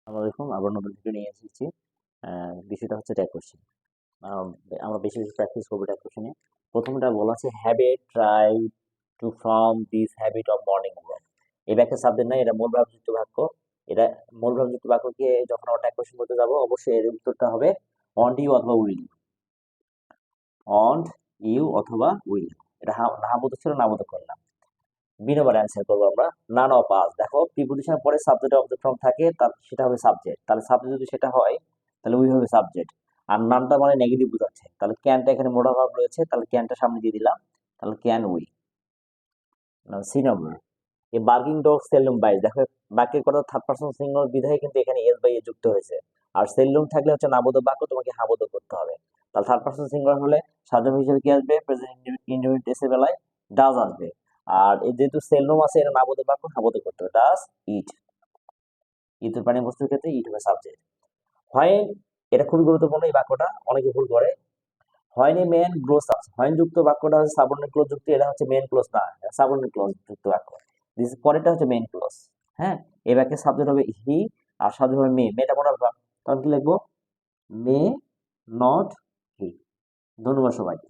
আসসালামু আলাইকুম। আবার নতুন ভিডিও নিয়ে এসেছি। বিষয়টা হচ্ছে ট্যাগ কোশ্চেন। আহ, আমরা বেশি বেশি প্র্যাকটিস করবো ট্যাগ কোশ্চেনে। প্রথমটা বলা আছে have a try to form this habit of morning walk. এই ব্যাখ্যা সাবজেক্ট নাই, এটা মূল ভাবযুক্ত বাক্য। এটা মূল ভাবযুক্ত বাক্যকে যখন আমরা ট্যাগ কোশ্চেন করতে যাবো, অবশ্যই এর উত্তরটা হবে অন ইউ অথবা উইল। অন ইউ অথবা উইল। এটা না বোধক ছিল, না বোধক করলাম। ২ নম্বর অ্যান্সার করবো আমরা নান অফ আস। দেখো প্রিপোজিশনের পরে সাবজেক্ট অবজেক্ট ফর্ম থাকে, তার সেটা হবে সাবজেক্ট। তাহলে সাবজেক্ট যদি সেটা হয় তাহলে উই হবে সাবজেক্ট। আর নানটা মানে নেগেটিভ বোঝাচ্ছে, তাহলে ক্যানটা এখানে মোটা ভাব রয়েছে, তাহলে ক্যানটা সামনে দিয়ে দিলাম, তাহলে ক্যান উই। ৩ নম্বর a barking dog seldom bites. দেখো বাক্যের কথা থার্ড পারসন সিঙ্গুলার বিধায় কিন্তু এখানে এস বাই এ যুক্ত হয়েছে। আর সেলুম থাকলে হচ্ছে নাবোধক বাক্য, তোমাকে হাবোধক করতে হবে। তাহলে থার্ড পারসন সিঙ্গুলার হলে সাধারণ হিসেবে কি আসবে? প্রেজেন্ট ইন্ডিপেন্ডেন্ট বেলায় ডাজ আসবে। আর এই যেহেতু সেলুম আছে, এটা নাবোধক বাক্য, হাবোধক করতে হবে। Does it. ইটের প্রাণী বস্তুর ক্ষেত্রে ইট হবে সাবজেক্ট। হয়, এটা খুবই গুরুত্বপূর্ণ এই বাক্যটা, অনেকে ভুল করে। হয় নি মেন গ্লোস আছে, হয় যুক্ত বাক্যটা হচ্ছে সাবঅর্ডিনেট ক্লজ যুক্ত, এটা হচ্ছে মেন ক্লজ না, সাবঅর্ডিনেট ক্লজ যুক্ত বাক্য। দিস পরেরটা হচ্ছে মেন ক্লজ। হ্যাঁ, এই বাক্যের সাবজেক্ট হবে হি আর সাবজেক্ট হবে মে। মেটা মনে রাখবা, তখন কি লিখবো? May not he. ধন্যবাদ সবাইকে।